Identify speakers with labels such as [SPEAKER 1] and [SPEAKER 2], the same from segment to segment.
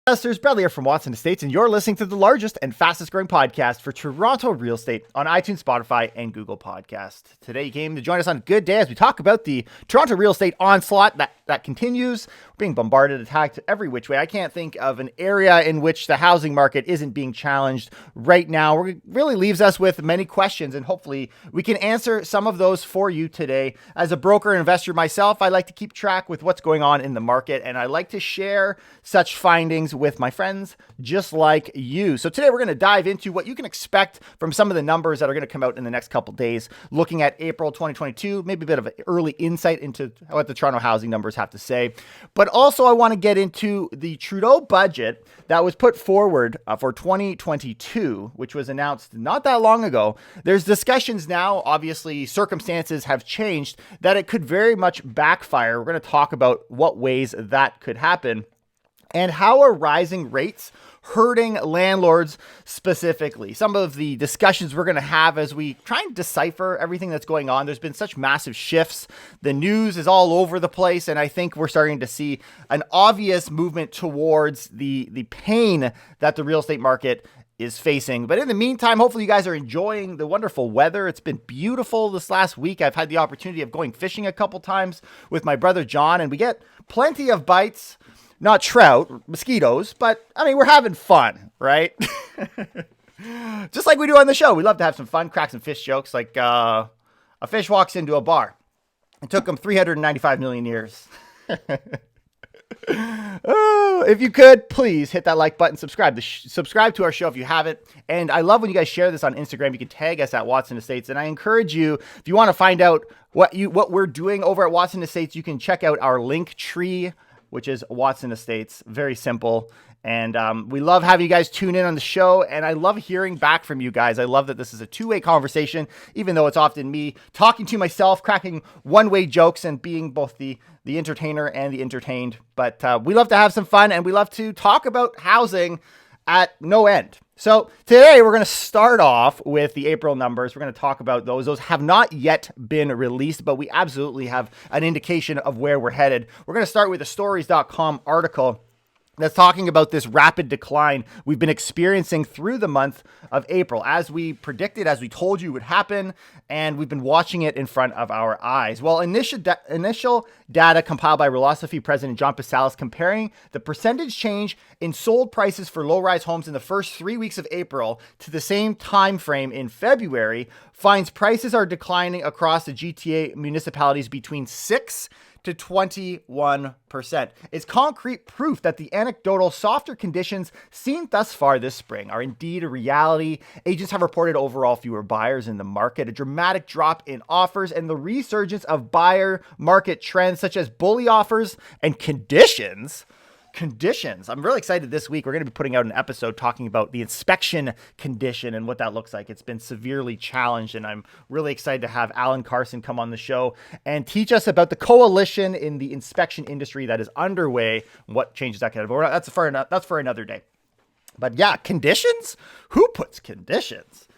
[SPEAKER 1] Investors, Bradley here from Watson Estates, and you're listening to the largest and fastest growing podcast for Toronto real estate on iTunes, Spotify, and Google Podcast. Today, you came to join us on a good day as we talk about the Toronto real estate onslaught that continues. We're being bombarded, attacked every which way. I can't think of an area in which the housing market isn't being challenged right now. It really leaves us with many questions, and hopefully we can answer some of those for you today. As a broker and investor myself, I like to keep track with what's going on in the market, and I like to share such findings with my friends just like you. So today we're going to dive into what you can expect from some of the numbers that are going to come out in the next couple days, looking at April 2022, maybe a bit of an early insight into what the Toronto housing numbers have to say. But also I want to get into the Trudeau budget that was put forward for 2022, which was announced not that long ago. There's discussions now, obviously circumstances have changed, that it could very much backfire. We're going to talk about what ways that could happen, and how are rising rates hurting landlords specifically. Some of the discussions we're going to have as we try and decipher everything that's going on. There's been such massive shifts. The news is all over the place, and I think we're starting to see an obvious movement towards the pain that the real estate market is facing. But in the meantime, hopefully you guys are enjoying the wonderful weather. It's been beautiful this last week. I've had the opportunity of going fishing a couple times with my brother John, and we get plenty of bites. Not trout, mosquitoes, but I mean, we're having fun, right? Just like we do on the show. We love to have some fun, crack some fish jokes. Like a fish walks into a bar. It took him 395 million years. Oh, if you could, please hit that like button, subscribe to our show if you haven't. And I love when you guys share this on Instagram. You can tag us at Watson Estates. And I encourage you, if you want to find out what we're doing over at Watson Estates, you can check out our link tree, which is Watson Estates. Very simple. And we love having you guys tune in on the show. And I love hearing back from you guys. I love that this is a two-way conversation, even though it's often me talking to myself, cracking one-way jokes, and being both the entertainer and the entertained. But we love to have some fun, and we love to talk about housing at no end. So today we're going to start off with the April numbers. We're going to talk about those. Those have not yet been released, but we absolutely have an indication of where we're headed. We're going to start with a stories.com article that's talking about this rapid decline we've been experiencing through the month of April, as we predicted, as we told you would happen, and we've been watching it in front of our eyes. Well, initial data compiled by Realty President John Pasalis comparing the percentage change in sold prices for low-rise homes in the first 3 weeks of April to the same time frame in February finds prices are declining across the GTA municipalities between 6 to 21%. It's concrete proof that the anecdotal softer conditions seen thus far this spring are indeed a reality. Agents have reported overall fewer buyers in the market, a dramatic drop in offers, and the resurgence of buyer market trends such as bully offers and conditions. I'm really excited this week. We're going to be putting out an episode talking about the inspection condition and what that looks like. It's been severely challenged, and I'm really excited to have Alan Carson come on the show and teach us about the coalition in the inspection industry that is underway, what changes that can have. That's for another day. But yeah, conditions? Who puts conditions?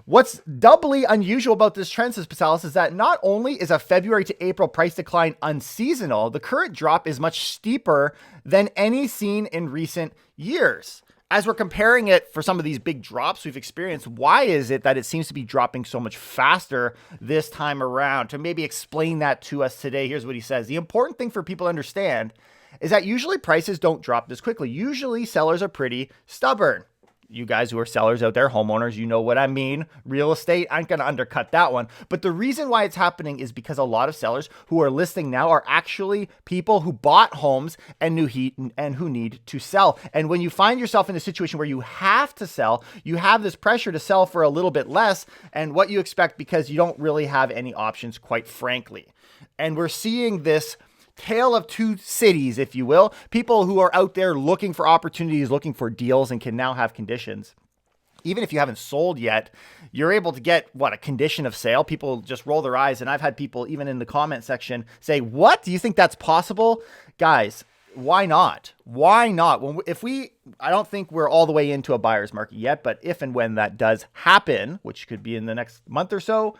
[SPEAKER 1] What's doubly unusual about this trend, says Pasalis, is that not only is a February to April price decline unseasonal, the current drop is much steeper than any seen in recent years. As we're comparing it for some of these big drops we've experienced, why is it that it seems to be dropping so much faster this time around? To maybe explain that to us today, here's what he says. The important thing for people to understand is that usually prices don't drop this quickly. Usually sellers are pretty stubborn. You guys who are sellers out there, homeowners, you know what I mean. Real estate, I'm going to undercut that one. But the reason why it's happening is because a lot of sellers who are listing now are actually people who bought homes and who need to sell. And when you find yourself in a situation where you have to sell, you have this pressure to sell for a little bit less and what you expect because you don't really have any options, quite frankly. And we're seeing this tale of two cities, if you will. People who are out there looking for opportunities, looking for deals, and can now have conditions. Even if you haven't sold yet, you're able to get, a condition of sale. People just roll their eyes. And I've had people, even in the comment section, say, what? Do you think that's possible? Guys, why not? Why not? I don't think we're all the way into a buyer's market yet, but if and when that does happen, which could be in the next month or so,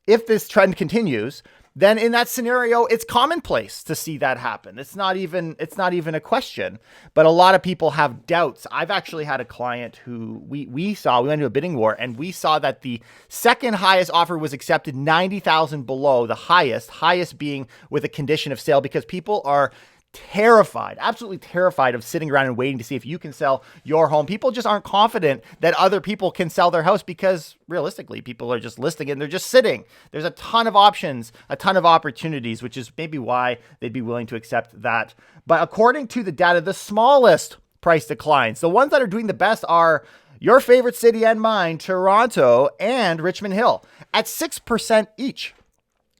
[SPEAKER 1] if this trend continues, then in that scenario, it's commonplace to see that happen. It's not even a question, but a lot of people have doubts. I've actually had a client who we went into a bidding war, and we saw that the second highest offer was accepted 90,000 below the highest being with a condition of sale, because people are terrified, absolutely terrified of sitting around and waiting to see if you can sell your home. People just aren't confident that other people can sell their house, because realistically, people are just listing it and they're just sitting. There's a ton of options, a ton of opportunities, which is maybe why they'd be willing to accept that. But according to the data, the smallest price declines, the ones that are doing the best, are your favorite city and mine, Toronto and Richmond Hill, at 6% each.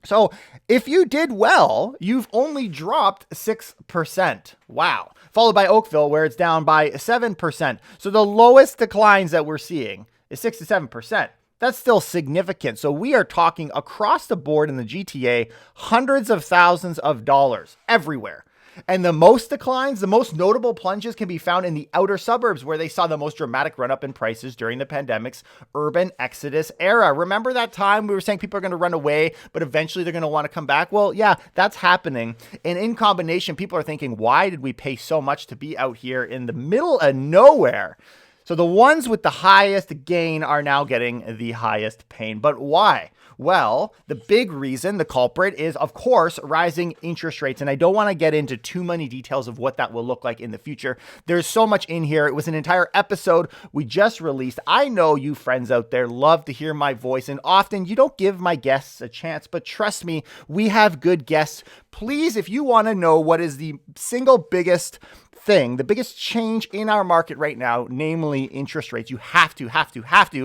[SPEAKER 1] So if you did well, you've only dropped 6%. Wow. Followed by Oakville, where it's down by 7%. So the lowest declines that we're seeing is 6 to 7%. That's still significant. So we are talking across the board in the GTA, hundreds of thousands of dollars everywhere. And the most declines, the most notable plunges can be found in the outer suburbs, where they saw the most dramatic run-up in prices during the pandemic's urban exodus era. Remember that time we were saying people are going to run away, but eventually they're going to want to come back? Well, yeah, that's happening. And in combination, people are thinking, why did we pay so much to be out here in the middle of nowhere? So the ones with the highest gain are now getting the highest pain. But why? Well, the big reason, the culprit, is, of course, rising interest rates. And I don't want to get into too many details of what that will look like in the future. There's so much in here. It was an entire episode we just released. I know you friends out there love to hear my voice, and often you don't give my guests a chance, but trust me, we have good guests. Please, if you want to know what is the single biggest thing, the biggest change in our market right now, namely interest rates, you have to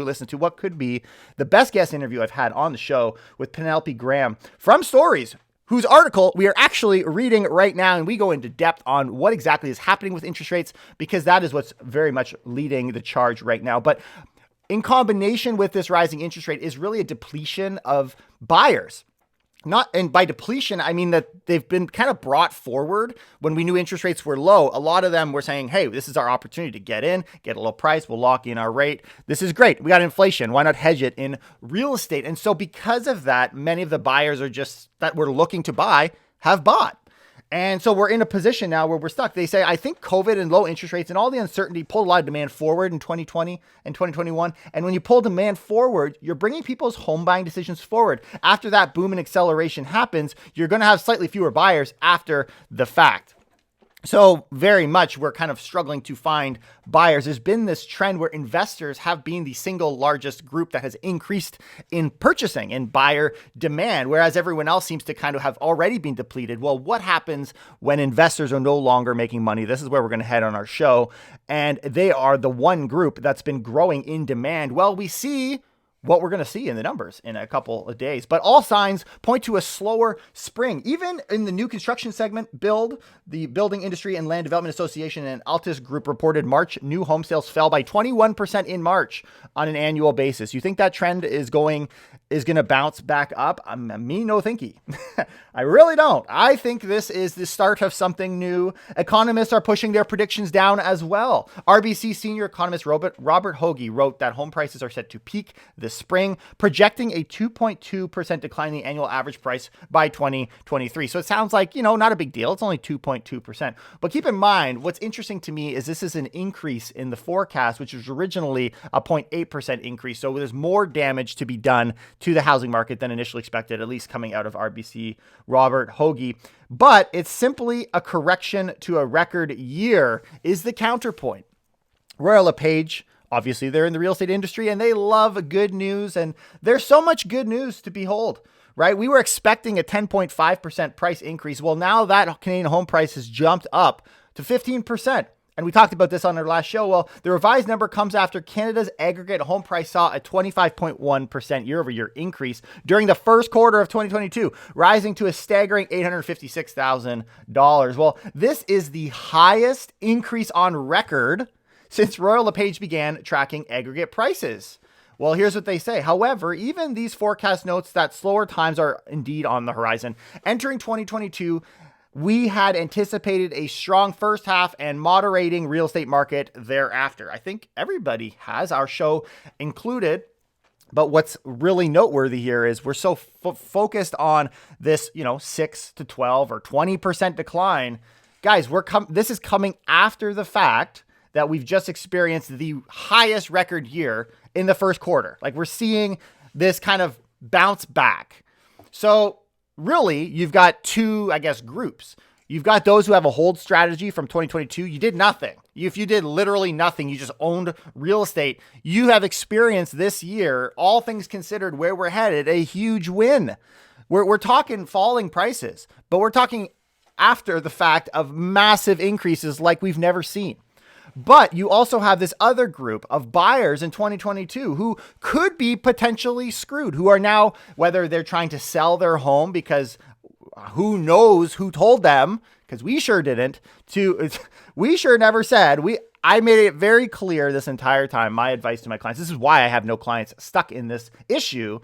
[SPEAKER 1] listen to what could be the best guest interview I've had on the show with Penelope Graham from Stories, whose article we are actually reading right now. And we go into depth on what exactly is happening with interest rates, because that is what's very much leading the charge right now. But in combination with this rising interest rate is really a depletion of buyers. And by depletion, I mean that they've been kind of brought forward when we knew interest rates were low. A lot of them were saying, hey, this is our opportunity to get in, get a low price, we'll lock in our rate. This is great. We got inflation. Why not hedge it in real estate? And so because of that, many of the buyers that were looking to buy have bought. And so we're in a position now where we're stuck. They say, I think COVID and low interest rates and all the uncertainty pulled a lot of demand forward in 2020 and 2021. And when you pull demand forward, you're bringing people's home buying decisions forward. After that boom and acceleration happens, you're going to have slightly fewer buyers after the fact. So very much we're kind of struggling to find buyers. There's been this trend where investors have been the single largest group that has increased in purchasing and buyer demand, whereas everyone else seems to kind of have already been depleted. Well, what happens when investors are no longer making money? This is where we're going to head on our show. And they are the one group that's been growing in demand. Well, we see what we're going to see in the numbers in a couple of days. But all signs point to a slower spring. Even in the new construction segment, the Building Industry and Land Development Association and Altus Group reported March new home sales fell by 21% in March on an annual basis. You think that trend is going to bounce back up? Me no thinky. I really don't. I think this is the start of something new. Economists are pushing their predictions down as well. RBC senior economist Robert Hoagie wrote that home prices are set to peak this spring, projecting a 2.2% decline in the annual average price by 2023. So it sounds like, not a big deal. It's only 2.2%. But keep in mind, what's interesting to me is this is an increase in the forecast, which was originally a 0.8% increase. So there's more damage to be done to the housing market than initially expected, at least coming out of RBC Robert Hoagie. But it's simply a correction to a record year is the counterpoint. Royal LePage, obviously they're in the real estate industry and they love good news, and there's so much good news to behold, right? We were expecting a 10.5% price increase. Well, now that Canadian home price has jumped up to 15%. And we talked about this on our last show. Well, the revised number comes after Canada's aggregate home price saw a 25.1% year-over-year increase during the first quarter of 2022, rising to a staggering $856,000. Well, this is the highest increase on record since Royal LePage began tracking aggregate prices. Well, here's what they say. However, even these forecast notes that slower times are indeed on the horizon. Entering 2022, we had anticipated a strong first half and moderating real estate market thereafter. I think everybody has, our show included. But what's really noteworthy here is we're so focused on this, 6 to 12 or 20% decline. Guys, this is coming after the fact that we've just experienced the highest record year in the first quarter. Like, we're seeing this kind of bounce back. So really, you've got two, groups. You've got those who have a hold strategy from 2022. You did nothing. If you did literally nothing, you just owned real estate. You have experienced this year, all things considered, where we're headed, a huge win. We're talking falling prices, but we're talking after the fact of massive increases like we've never seen. But you also have this other group of buyers in 2022 who could be potentially screwed, who are now, whether they're trying to sell their home because who knows who told them, because we sure didn't, we sure never said, I made it very clear this entire time, my advice to my clients, this is why I have no clients stuck in this issue,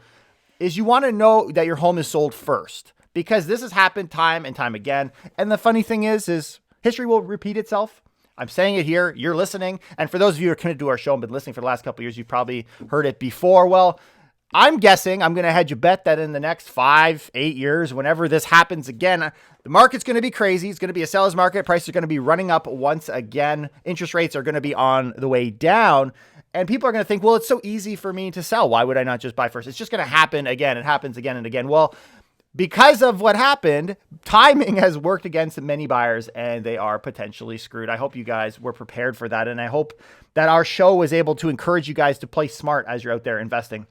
[SPEAKER 1] is you want to know that your home is sold first, because this has happened time and time again. And the funny thing is history will repeat itself. I'm saying it here, you're listening. And for those of you who are committed to our show and been listening for the last couple of years, you've probably heard it before. Well, I'm guessing, I'm going to hedge you bet that in the next 5-8 years, whenever this happens again, the market's going to be crazy. It's going to be a seller's market. Prices are going to be running up once again. Interest rates are going to be on the way down. And people are going to think, well, it's so easy for me to sell. Why would I not just buy first? It's just going to happen again. It happens again and again. Well, because of what happened, timing has worked against many buyers and they are potentially screwed. I hope you guys were prepared for that. And I hope that our show was able to encourage you guys to play smart as you're out there investing.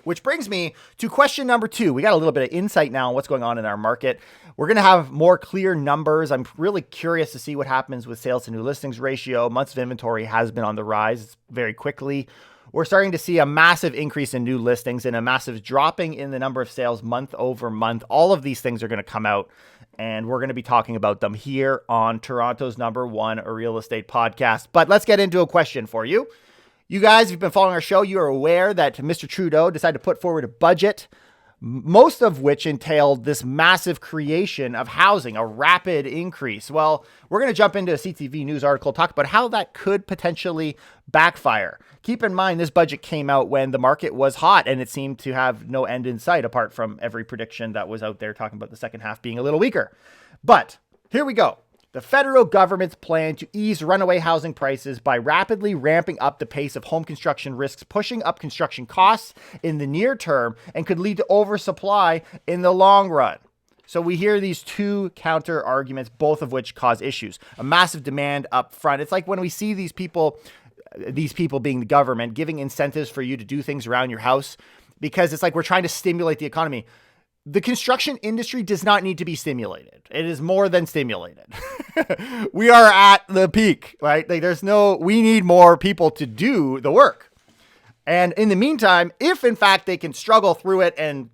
[SPEAKER 1] Which brings me to question number 2. We got a little bit of insight now on what's going on in our market. We're going to have more clear numbers. I'm really curious to see what happens with sales to new listings ratio. Months of inventory has been on the rise very quickly. We're starting to see a massive increase in new listings and a massive dropping in the number of sales month over month. All of these things are going to come out, and we're going to be talking about them here on Toronto's #1 real estate podcast. But let's get into a question for you. You guys, if you've been following our show, you are aware that Mr. Trudeau decided to put forward a budget, most of which entailed this massive creation of housing, a rapid increase. Well, we're going to jump into a CTV News article, talk about how that could potentially backfire. Keep in mind, this budget came out when the market was hot and it seemed to have no end in sight, apart from every prediction that was out there talking about the second half being a little weaker. But here we go. The federal government's plan to ease runaway housing prices by rapidly ramping up the pace of home construction risks pushing up construction costs in the near term and could lead to oversupply in the long run. So we hear these two counter arguments, both of which cause issues. A massive demand up front. It's like when we see these people being the government, giving incentives for you to do things around your house, because it's like we're trying to stimulate the economy. The construction industry does not need to be stimulated. It is more than stimulated. We are at the peak, right? We need more people to do the work. And in the meantime, if in fact they can struggle through it and,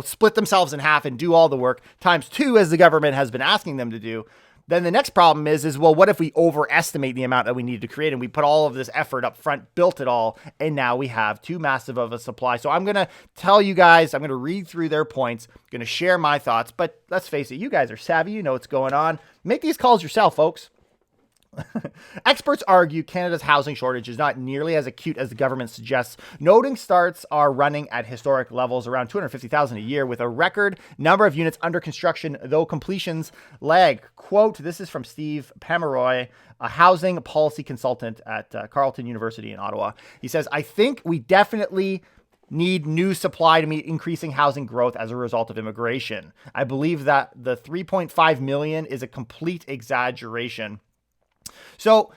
[SPEAKER 1] split themselves in half and do all the work times 2, as the government has been asking them to do, then the next problem is, well, what if we overestimate the amount that we need to create and we put all of this effort up front, built it all, and now we have too massive of a supply. So I'm going to tell you guys, I'm going to read through their points, I'm going to share my thoughts, but let's face it, you guys are savvy, you know what's going on. Make these calls yourself, folks. Experts argue Canada's housing shortage is not nearly as acute as the government suggests, noting starts are running at historic levels, around 250,000 a year, with a record number of units under construction, though completions lag. Quote, this is from Steve Pomeroy, a housing policy consultant at Carleton University in Ottawa. He says, I think we definitely need new supply to meet increasing housing growth as a result of immigration. I believe that the 3.5 million is a complete exaggeration. So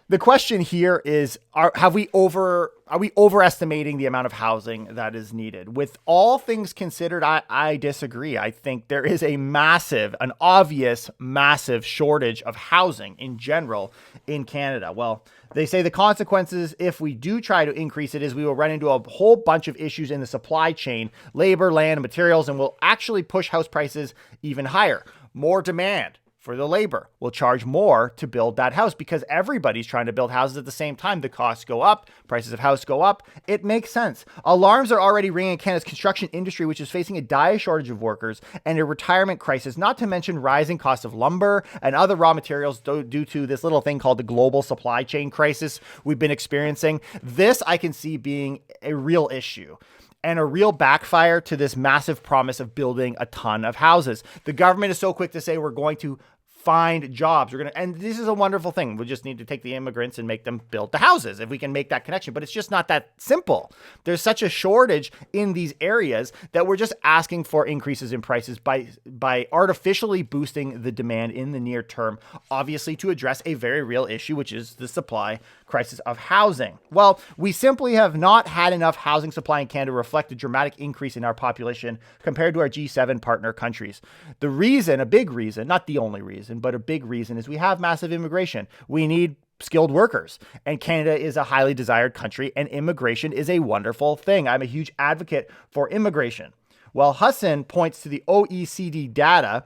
[SPEAKER 1] the question here is, are we overestimating the amount of housing that is needed? With all things considered, I disagree. I think there is an obvious massive shortage of housing in general in Canada. Well, they say the consequences, if we do try to increase it, is we will run into a whole bunch of issues in the supply chain, labor, land, and materials, and will actually push house prices even higher. More demand for the labor. We'll charge more to build that house because everybody's trying to build houses at the same time. The costs go up, prices of house go up. It makes sense. Alarms are already ringing in Canada's construction industry, which is facing a dire shortage of workers and a retirement crisis, not to mention rising costs of lumber and other raw materials due to this little thing called the global supply chain crisis we've been experiencing. This I can see being a real issue and a real backfire to this massive promise of building a ton of houses. The government is so quick to say we're going to find jobs. And this is a wonderful thing. We just need to take the immigrants and make them build the houses if we can make that connection. But it's just not that simple. There's such a shortage in these areas that we're just asking for increases in prices by artificially boosting the demand in the near term, obviously to address a very real issue, which is the supply crisis of housing. Well, we simply have not had enough housing supply in Canada to reflect the dramatic increase in our population compared to our G7 partner countries. The reason, a big reason, not the only reason, but a big reason is we have massive immigration. We need skilled workers, and Canada is a highly desired country, and immigration is a wonderful thing. I'm a huge advocate for immigration. Well, Hassan points to the OECD data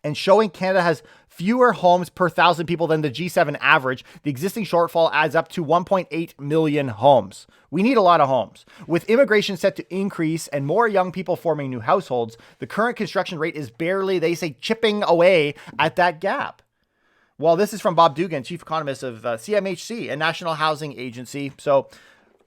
[SPEAKER 1] and showing Canada has fewer homes per 1,000 people than the G7 average. The existing shortfall adds up to 1.8 million homes. We need a lot of homes. With immigration set to increase and more young people forming new households, the current construction rate is barely, they say, chipping away at that gap. Well, this is from Bob Dugan, chief economist of CMHC, a national housing agency. So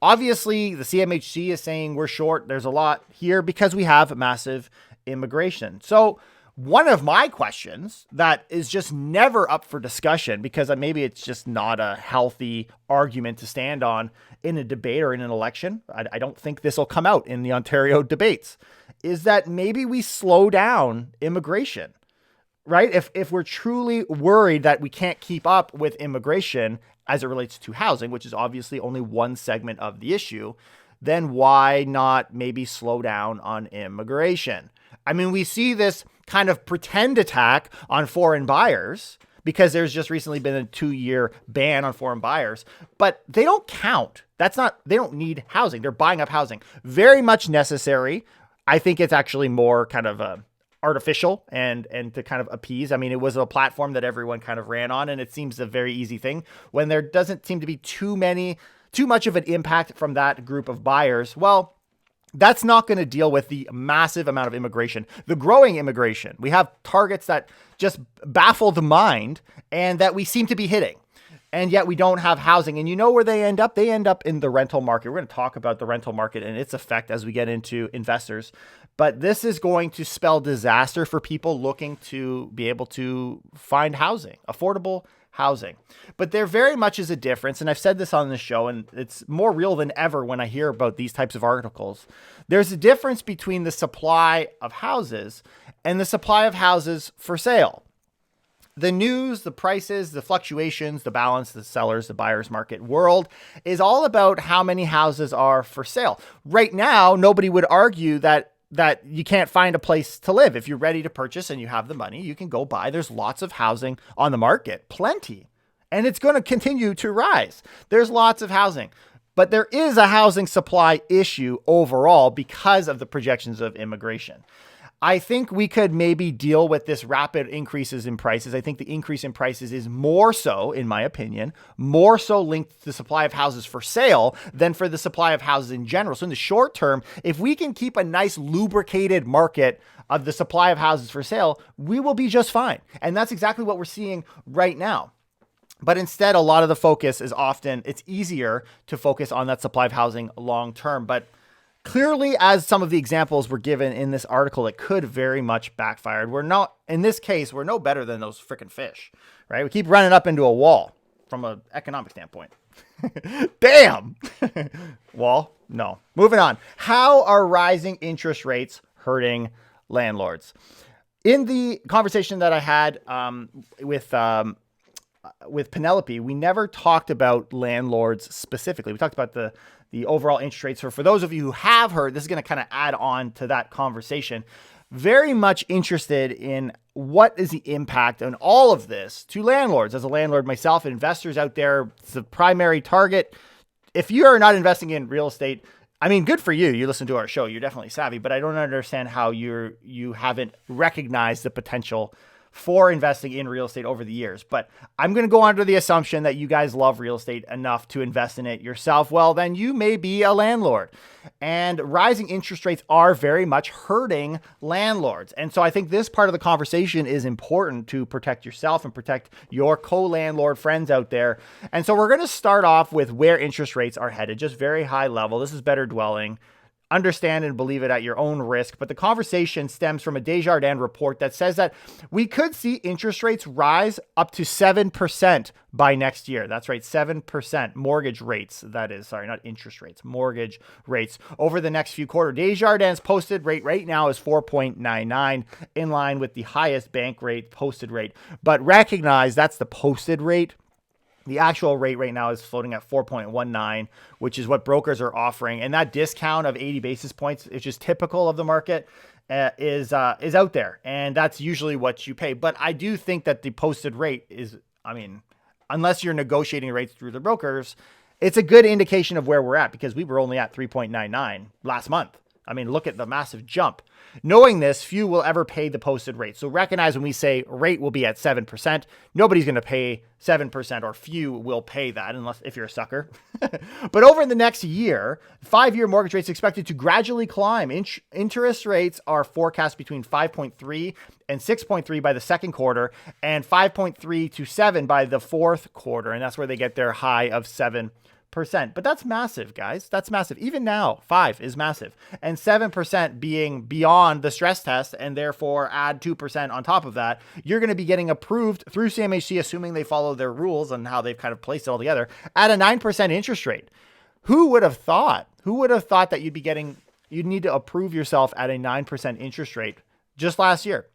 [SPEAKER 1] obviously the CMHC is saying we're short. There's a lot here because we have massive immigration. So one of my questions that is just never up for discussion, because maybe it's just not a healthy argument to stand on in a debate or in an election, I don't think this will come out in the Ontario debates, is that maybe we slow down immigration, right? If we're truly worried that we can't keep up with immigration as it relates to housing, which is obviously only one segment of the issue, then why not maybe slow down on immigration? I mean, we see this kind of pretend attack on foreign buyers because there's just recently been a 2-year ban on foreign buyers, but they don't count. They don't need housing. They're buying up housing. Very much necessary. I think it's actually more kind of artificial and to kind of appease. I mean, it was a platform that everyone kind of ran on, and it seems a very easy thing when there doesn't seem to be too much of an impact from that group of buyers. Well, that's not going to deal with the massive amount of immigration, the growing immigration. We have targets that just baffle the mind and that we seem to be hitting. And yet we don't have housing. And you know where they end up? They end up in the rental market. We're going to talk about the rental market and its effect as we get into investors. But this is going to spell disaster for people looking to be able to find housing, affordable housing. But there very much is a difference. And I've said this on the show, and it's more real than ever when I hear about these types of articles. There's a difference between the supply of houses and the supply of houses for sale. The news, the prices, the fluctuations, the balance, the sellers, the buyers market world is all about how many houses are for sale. Right now, nobody would argue that you can't find a place to live. If you're ready to purchase and you have the money, you can go buy. There's lots of housing on the market, plenty. And it's going to continue to rise. There's lots of housing. But there is a housing supply issue overall because of the projections of immigration. I think we could maybe deal with this rapid increases in prices. I think the increase in prices is more so, in my opinion, more so linked to the supply of houses for sale than for the supply of houses in general. So in the short term, if we can keep a nice lubricated market of the supply of houses for sale, we will be just fine. And that's exactly what we're seeing right now. But instead, a lot of the focus is it's easier to focus on that supply of housing long term. But clearly, as some of the examples were given in this article, it could very much backfire. In this case, we're no better than those freaking fish, right? We keep running up into a wall from an economic standpoint. Damn. Wall? No. Moving on. How are rising interest rates hurting landlords? In the conversation that I had with Penelope, we never talked about landlords specifically. We talked about the overall interest rates. For those of you who have heard, this is going to kind of add on to that conversation. Very much interested in what is the impact on all of this to landlords. As a landlord myself, investors out there, it's the primary target. If you are not investing in real estate, I mean, good for you. You listen to our show. You're definitely savvy, but I don't understand how you haven't recognized the potential for investing in real estate over the years. But I'm going to go under the assumption that you guys love real estate enough to invest in it yourself. Well, then you may be a landlord. And rising interest rates are very much hurting landlords. And so I think this part of the conversation is important to protect yourself and protect your co-landlord friends out there. And so we're going to start off with where interest rates are headed, just very high level. This is better dwelling. Understand and believe it at your own risk. But the conversation stems from a Desjardins report that says that we could see interest rates rise up to 7% by next year. That's right, 7% mortgage rates. That is, sorry, not interest rates, mortgage rates over the next few quarters. Desjardins posted rate right now is 4.99, in line with the highest bank rate posted rate. But recognize that's the posted rate. The actual rate right now is floating at 4.19, which is what brokers are offering. And that discount of 80 basis points, which is typical of the market, is out there. And that's usually what you pay. But I do think that the posted rate is, I mean, unless you're negotiating rates through the brokers, it's a good indication of where we're at, because we were only at 3.99 last month. I mean, look at the massive jump. Knowing this, few will ever pay the posted rate. So recognize when we say rate will be at 7%, nobody's going to pay 7%, or few will pay that, unless if you're a sucker. But over the next year, 5-year mortgage rates expected to gradually climb. Interest rates are forecast between 5.3 and 6.3 by the second quarter, and 5.3 to 7 by the fourth quarter. And that's where they get their high of 7%. But that's massive, guys. That's massive. Even now, 5 is massive. And 7% being beyond the stress test, and therefore add 2% on top of that, you're going to be getting approved through CMHC, assuming they follow their rules and how they've kind of placed it all together, at a 9% interest rate. Who would have thought? Who would have thought that you'd need to approve yourself at a 9% interest rate just last year?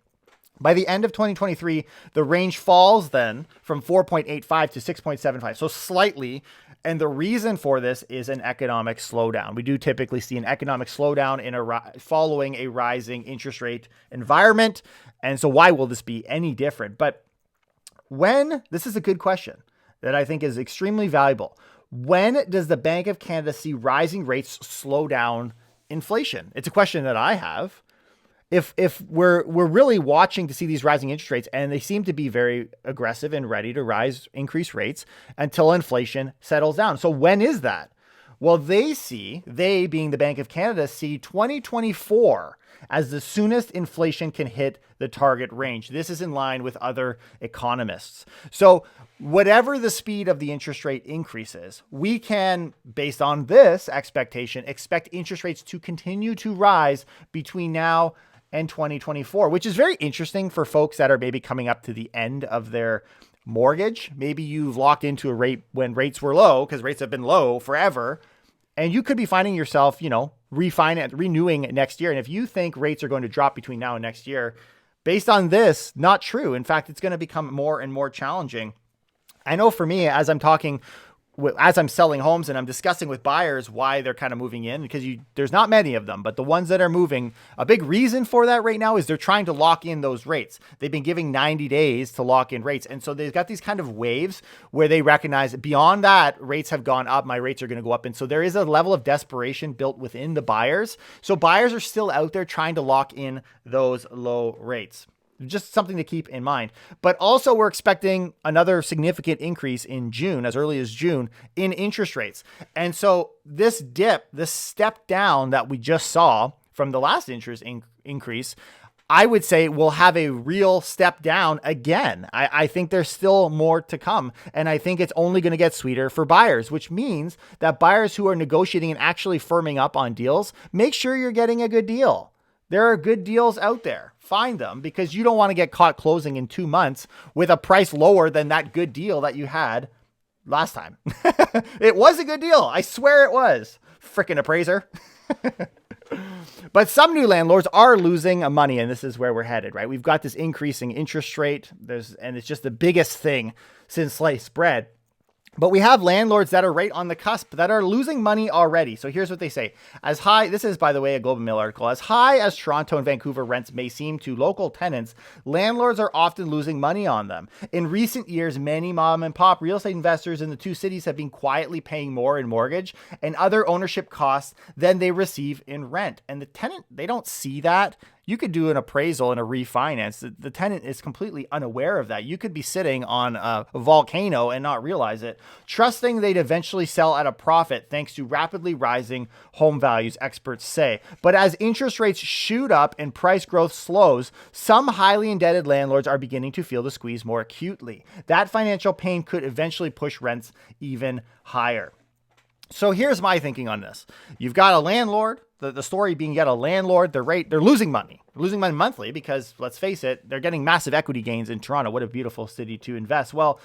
[SPEAKER 1] By the end of 2023, the range falls then from 4.85 to 6.75. So slightly. And the reason for this is an economic slowdown. We do typically see an economic slowdown following a rising interest rate environment. And so why will this be any different? But this is a good question that I think is extremely valuable. When does the Bank of Canada see rising rates slow down inflation? It's a question that I have. If we're really watching to see these rising interest rates, and they seem to be very aggressive and ready to increase rates until inflation settles down. So when is that? Well, they being the Bank of Canada, see 2024 as the soonest inflation can hit the target range. This is in line with other economists. So whatever the speed of the interest rate increases, we can, based on this expectation, expect interest rates to continue to rise between now and 2024, which is very interesting for folks that are maybe coming up to the end of their mortgage. Maybe you've locked into a rate when rates were low, because rates have been low forever, and you could be finding yourself, renewing next year. And if you think rates are going to drop between now and next year, based on this, not true. In fact, it's going to become more and more challenging. I know for me, as I'm selling homes and I'm discussing with buyers why they're kind of moving in, because there's not many of them, but the ones that are moving, a big reason for that right now is they're trying to lock in those rates. They've been giving 90 days to lock in rates. And so they've got these kind of waves where they recognize beyond that, rates have gone up, my rates are going to go up. And so there is a level of desperation built within the buyers. So buyers are still out there trying to lock in those low rates. Just something to keep in mind. But also we're expecting another significant increase in June, as early as June, in interest rates. And so this step down that we just saw from the last interest increase, I would say we'll have a real step down again. I think there's still more to come. And I think it's only going to get sweeter for buyers, which means that buyers who are negotiating and actually firming up on deals, make sure you're getting a good deal. There are good deals out there. Find them, because you don't want to get caught closing in 2 months with a price lower than that good deal that you had last time. It was a good deal. I swear it was. Frickin' appraiser. But some new landlords are losing money, and this is where we're headed, right? We've got this increasing interest rate. And it's just the biggest thing since sliced bread. But we have landlords that are right on the cusp that are losing money already. So here's what they say. This is, by the way, a Globe and Mail article. As high as Toronto and Vancouver rents may seem to local tenants, landlords are often losing money on them. In recent years, many mom and pop real estate investors in the two cities have been quietly paying more in mortgage and other ownership costs than they receive in rent. And the tenant, they don't see that. You could do an appraisal and a refinance. The tenant is completely unaware of that. You could be sitting on a volcano and not realize it, trusting they'd eventually sell at a profit thanks to rapidly rising home values, experts say. But as interest rates shoot up and price growth slows, some highly indebted landlords are beginning to feel the squeeze more acutely. That financial pain could eventually push rents even higher. So here's my thinking on this. You've got a landlord, the story being yet a landlord, they're losing money. They're losing money monthly because, let's face it, they're getting massive equity gains in Toronto. What a beautiful city to invest. Well,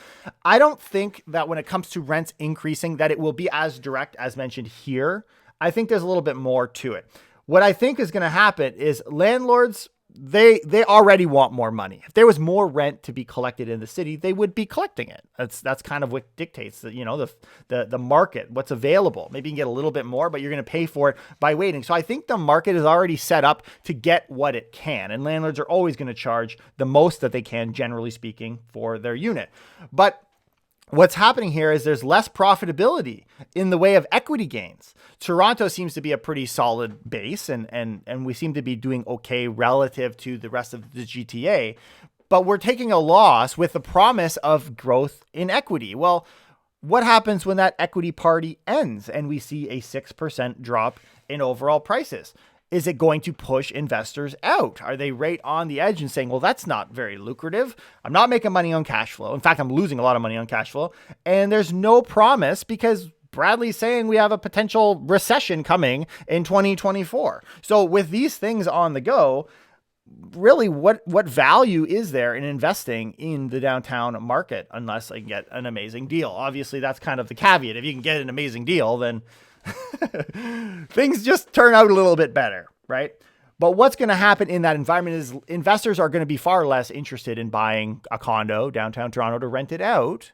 [SPEAKER 1] I don't think that when it comes to rents increasing, that it will be as direct as mentioned here. I think there's a little bit more to it. What I think is going to happen is landlords, they already want more money. If there was more rent to be collected in the city, they would be collecting it. That's kind of what dictates the market, what's available. Maybe you can get a little bit more, but you're going to pay for it by waiting. So I think the market is already set up to get what it can, and landlords are always going to charge the most that they can, generally speaking, for their unit. But what's happening here is there's less profitability in the way of equity gains. Toronto seems to be a pretty solid base, and we seem to be doing okay relative to the rest of the GTA, but we're taking a loss with the promise of growth in equity. Well, what happens when that equity party ends and we see a 6% drop in overall prices? Is it going to push investors out? Are they right on the edge and saying, well, that's not very lucrative. I'm not making money on cash flow. In fact, I'm losing a lot of money on cash flow. And there's no promise because Bradley's saying we have a potential recession coming in 2024. So with these things on the go, really what value is there in investing in the downtown market unless I get an amazing deal? Obviously, that's kind of the caveat. If you can get an amazing deal, then things just turn out a little bit better, right? But what's going to happen in that environment is investors are going to be far less interested in buying a condo downtown Toronto to rent it out.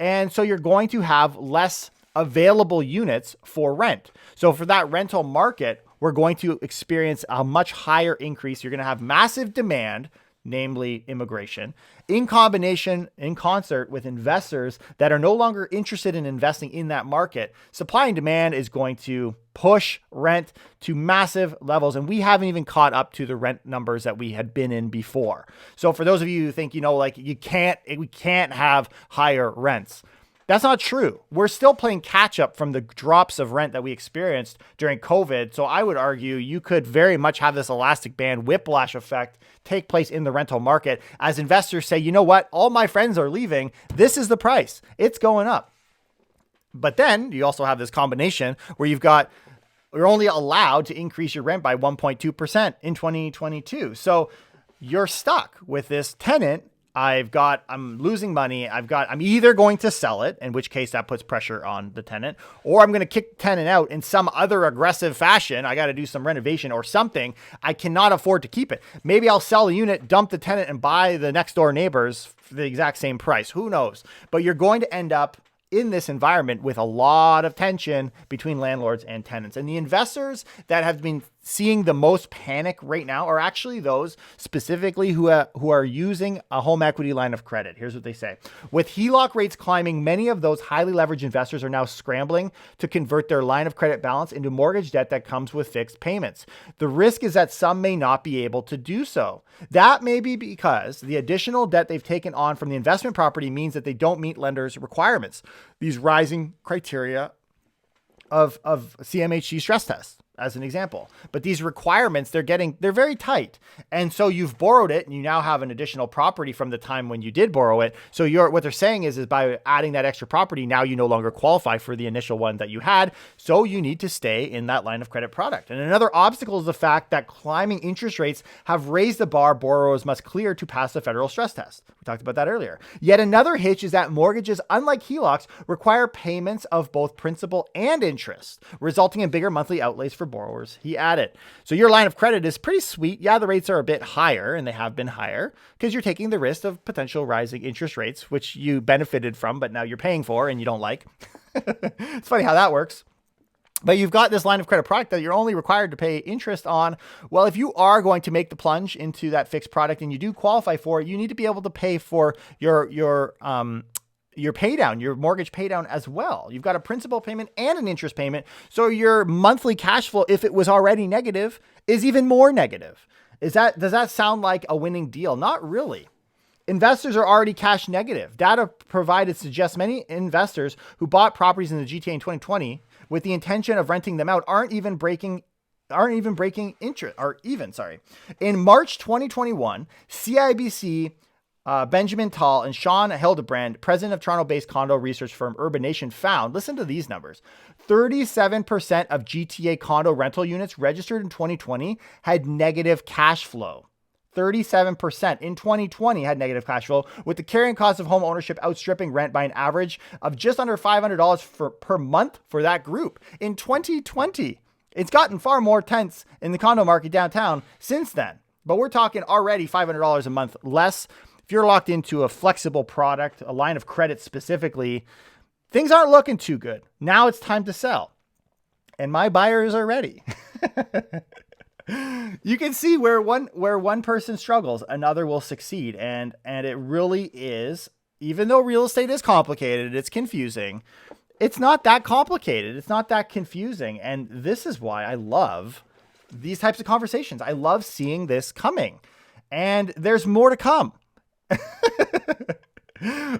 [SPEAKER 1] And so you're going to have less available units for rent. So for that rental market, we're going to experience a much higher increase. You're going to have massive demand, namely immigration, in concert with investors that are no longer interested in investing in that market. Supply and demand is going to push rent to massive levels, and we haven't even caught up to the rent numbers that we had been in before. So for those of you who think, we can't have higher rents, that's not true. We're still playing catch up from the drops of rent that we experienced during COVID. So I would argue you could very much have this elastic band whiplash effect take place in the rental market as investors say, you know what? All my friends are leaving. This is the price. It's going up. But then you also have this combination where you're only allowed to increase your rent by 1.2% in 2022. So you're stuck with this tenant. I'm losing money. I'm either going to sell it, in which case that puts pressure on the tenant, or I'm going to kick the tenant out in some other aggressive fashion. I got to do some renovation or something. I cannot afford to keep it. Maybe I'll sell the unit, dump the tenant, and buy the next door neighbors for the exact same price. Who knows? But you're going to end up in this environment with a lot of tension between landlords and tenants. And the investors that have been seeing the most panic right now are actually those specifically who are using a home equity line of credit. Here's what they say. With HELOC rates climbing, many of those highly leveraged investors are now scrambling to convert their line of credit balance into mortgage debt that comes with fixed payments. The risk is that some may not be able to do so. That may be because the additional debt they've taken on from the investment property means that they don't meet lenders' requirements. These rising criteria of CMHC stress tests, as an example. But these requirements, they're very tight. And so you've borrowed it and you now have an additional property from the time when you did borrow it. So what they're saying is by adding that extra property, now you no longer qualify for the initial one that you had. So you need to stay in that line of credit product. And another obstacle is the fact that climbing interest rates have raised the bar borrowers must clear to pass the federal stress test. We talked about that earlier. Yet another hitch is that mortgages, unlike HELOCs, require payments of both principal and interest, resulting in bigger monthly outlays for borrowers, he added. So your line of credit is pretty sweet. Yeah, the rates are a bit higher, and they have been higher because you're taking the risk of potential rising interest rates, which you benefited from, but now you're paying for and you don't like. It's funny how that works. But you've got this line of credit product that you're only required to pay interest on. Well, if you are going to make the plunge into that fixed product and you do qualify for it, you need to be able to pay for your pay down, your mortgage pay down as well. You've got a principal payment and an interest payment. So your monthly cash flow, if it was already negative, is even more negative. Does that sound like a winning deal? Not really. Investors are already cash negative. Data provided suggests many investors who bought properties in the GTA in 2020 with the intention of renting them out aren't even breaking interest or even, sorry. In March 2021, CIBC, Benjamin Tall and Sean Hildebrand, president of Toronto-based condo research firm Urban Nation, found, listen to these numbers, 37% of GTA condo rental units registered in 2020 had negative cash flow. 37% in 2020 had negative cash flow, with the carrying cost of home ownership outstripping rent by an average of just under $500 per month for that group. In 2020, it's gotten far more tense in the condo market downtown since then, but we're talking already $500 a month less. If you're locked into a flexible product, a line of credit specifically, things aren't looking too good. Now it's time to sell, and my buyers are ready. You can see where one person struggles, another will succeed. And it really is, even though real estate is complicated, it's confusing. It's not that complicated. It's not that confusing. And this is why I love these types of conversations. I love seeing this coming, and there's more to come.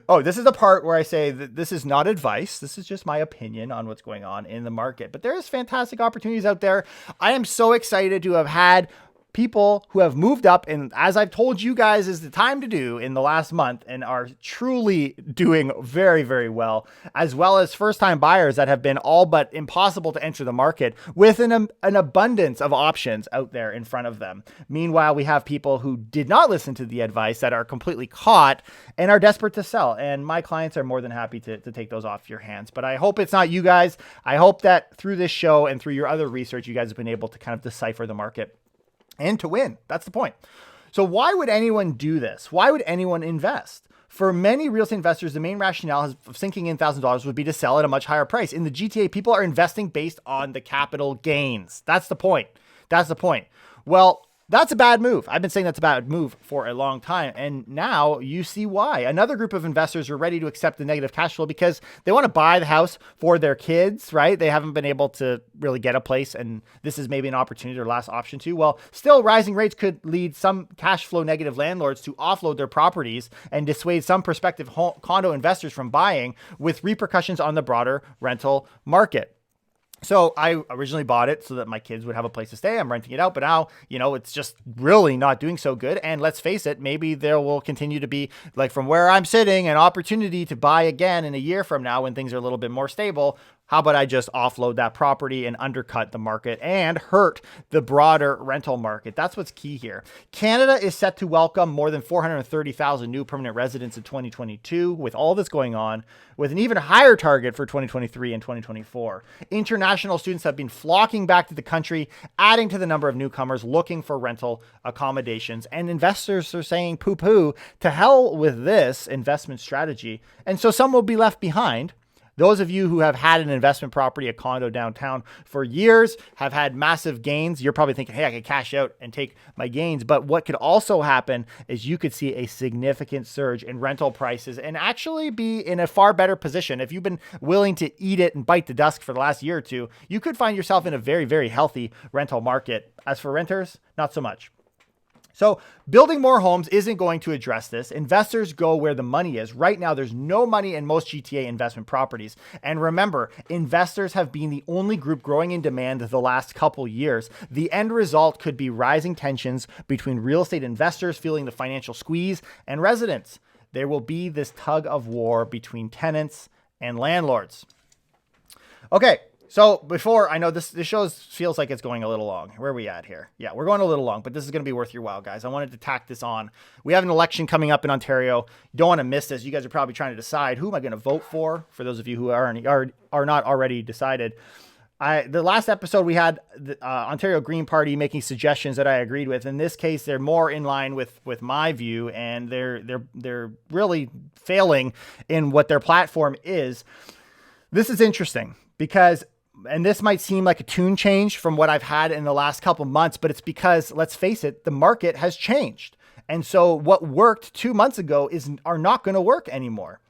[SPEAKER 1] Oh, this is the part where I say that this is not advice. This is just my opinion on what's going on in the market. But there is fantastic opportunities out there. I am so excited to have had people who have moved up, and as I've told you guys is the time to do in the last month, and are truly doing very, very well as first-time buyers that have been all but impossible to enter the market with an abundance of options out there in front of them. Meanwhile, we have people who did not listen to the advice that are completely caught and are desperate to sell. And my clients are more than happy to take those off your hands. But I hope it's not you guys. I hope that through this show and through your other research, you guys have been able to kind of decipher the market and to win. That's the point. So why would anyone do this? Why would anyone invest? For many real estate investors, the main rationale of sinking in $1,000 would be to sell at a much higher price. In the GTA, people are investing based on the capital gains. That's the point. That's the point. Well, that's a bad move. I've been saying that's a bad move for a long time. And now you see why. Another group of investors are ready to accept the negative cash flow because they want to buy the house for their kids, right? They haven't been able to really get a place, and this is maybe an opportunity or last option to. Well, still, rising rates could lead some cash flow negative landlords to offload their properties and dissuade some prospective condo investors from buying, with repercussions on the broader rental market. So I originally bought it so that my kids would have a place to stay. I'm renting it out, but now, it's just really not doing so good. And let's face it, maybe there will continue to be, like from where I'm sitting, an opportunity to buy again in a year from now when things are a little bit more stable. How about I just offload that property and undercut the market and hurt the broader rental market? That's what's key here. Canada is set to welcome more than 430,000 new permanent residents in 2022 with all this going on, with an even higher target for 2023 and 2024. International students have been flocking back to the country, adding to the number of newcomers looking for rental accommodations. And investors are saying poo-poo, to hell with this investment strategy. And so some will be left behind. Those of you who have had an investment property, a condo downtown for years, have had massive gains. You're probably thinking, hey, I could cash out and take my gains. But what could also happen is you could see a significant surge in rental prices and actually be in a far better position. If you've been willing to eat it and bite the dust for the last year or two, you could find yourself in a very, very healthy rental market. As for renters, not so much. So building more homes isn't going to address this. Investors go where the money is. Right now, there's no money in most GTA investment properties. And remember, investors have been the only group growing in demand the last couple years. The end result could be rising tensions between real estate investors feeling the financial squeeze and residents. There will be this tug of war between tenants and landlords. Okay. So before, I know this show feels like it's going a little long. Where are we at here? Yeah, we're going a little long, but this is going to be worth your while, guys. I wanted to tack this on. We have an election coming up in Ontario. You don't want to miss this. You guys are probably trying to decide, who am I going to vote for those of you who are not already decided. The last episode we had the Ontario Green Party making suggestions that I agreed with. In this case, they're more in line with my view, and they're really failing in what their platform is. This is interesting because, and this might seem like a tune change from what I've had in the last couple months, but it's because, let's face it, the market has changed. And so what worked 2 months ago are not going to work anymore.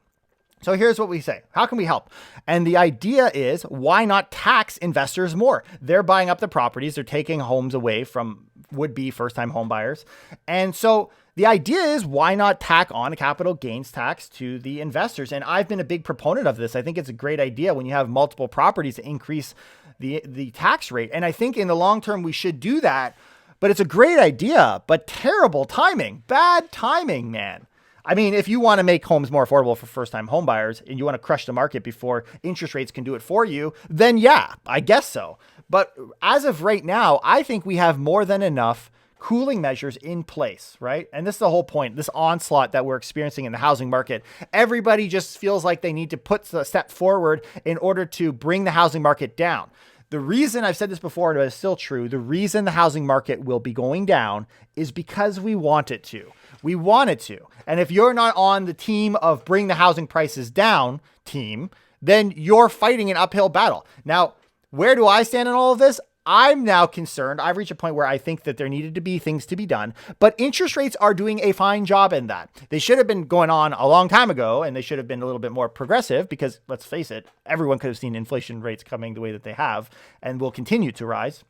[SPEAKER 1] So here's what we say. How can we help? And the idea is, why not tax investors more? They're buying up the properties. They're taking homes away from would-be first-time home buyers. And so the idea is, why not tack on a capital gains tax to the investors? And I've been a big proponent of this. I think it's a great idea when you have multiple properties to increase the tax rate. And I think in the long term, we should do that. But it's a great idea, but terrible timing, bad timing, man. I mean, if you want to make homes more affordable for first-time home buyers and you want to crush the market before interest rates can do it for you, then yeah, I guess so. But as of right now, I think we have more than enough cooling measures in place, right? And this is the whole point, this onslaught that we're experiencing in the housing market. Everybody just feels like they need to put a step forward in order to bring the housing market down. The reason, I've said this before, but it's still true, the reason the housing market will be going down is because we want it to. We want it to. And if you're not on the team of bring the housing prices down team, then you're fighting an uphill battle. Now, where do I stand in all of this? I'm now concerned. I've reached a point where I think that there needed to be things to be done, but interest rates are doing a fine job in that. They should have been going on a long time ago, and they should have been a little bit more progressive because, let's face it, everyone could have seen inflation rates coming the way that they have and will continue to rise.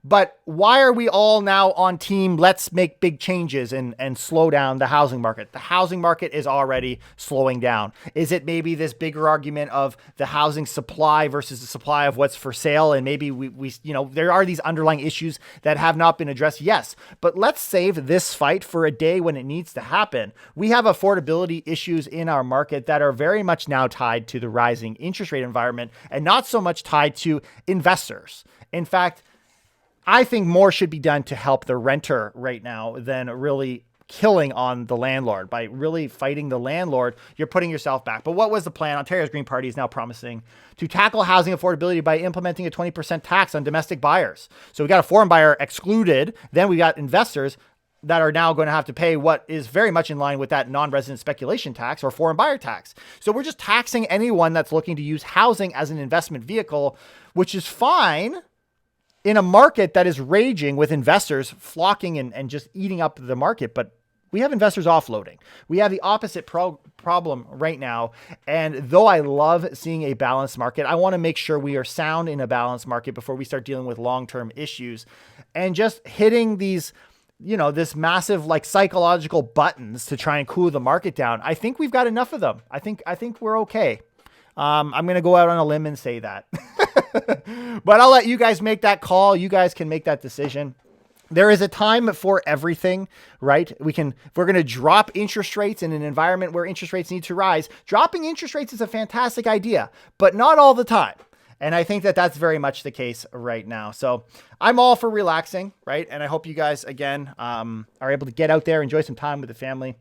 [SPEAKER 1] But why are we all now on team, let's make big changes and slow down the housing market? The housing market is already slowing down. Is it maybe this bigger argument of the housing supply versus the supply of what's for sale? And maybe we there are these underlying issues that have not been addressed. Yes, but let's save this fight for a day when it needs to happen. We have affordability issues in our market that are very much now tied to the rising interest rate environment and not so much tied to investors. In fact, I think more should be done to help the renter right now than really killing on the landlord. By really fighting the landlord, you're putting yourself back. But what was the plan? Ontario's Green Party is now promising to tackle housing affordability by implementing a 20% tax on domestic buyers. So we got a foreign buyer excluded. Then we got investors that are now going to have to pay what is very much in line with that non-resident speculation tax or foreign buyer tax. So we're just taxing anyone that's looking to use housing as an investment vehicle, which is fine in a market that is raging with investors flocking and just eating up the market. But we have investors offloading. We have the opposite problem right now. And though I love seeing a balanced market, I want to make sure we are sound in a balanced market before we start dealing with long-term issues and just hitting these, this massive like psychological buttons to try and cool the market down. I think we've got enough of them. I think we're okay. I'm going to go out on a limb and say that. But I'll let you guys make that call. You guys can make that decision. There is a time for everything, right? If we're going to drop interest rates in an environment where interest rates need to rise, dropping interest rates is a fantastic idea, but not all the time. And I think that that's very much the case right now. So I'm all for relaxing, right? And I hope you guys, again, are able to get out there, enjoy some time with the family.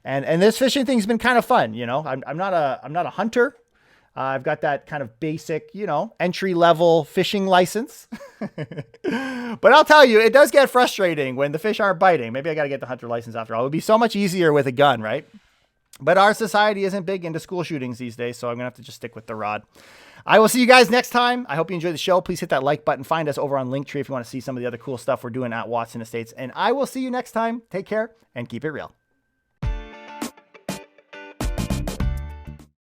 [SPEAKER 1] And this fishing thing's been kind of fun. I'm not a hunter. I've got that kind of basic, entry-level fishing license. But I'll tell you, it does get frustrating when the fish aren't biting. Maybe I got to get the hunter license after all. It would be so much easier with a gun, right? But our society isn't big into school shootings these days, so I'm going to have to just stick with the rod. I will see you guys next time. I hope you enjoyed the show. Please hit that like button. Find us over on Linktree if you want to see some of the other cool stuff we're doing at Watson Estates. And I will see you next time. Take care and keep it real.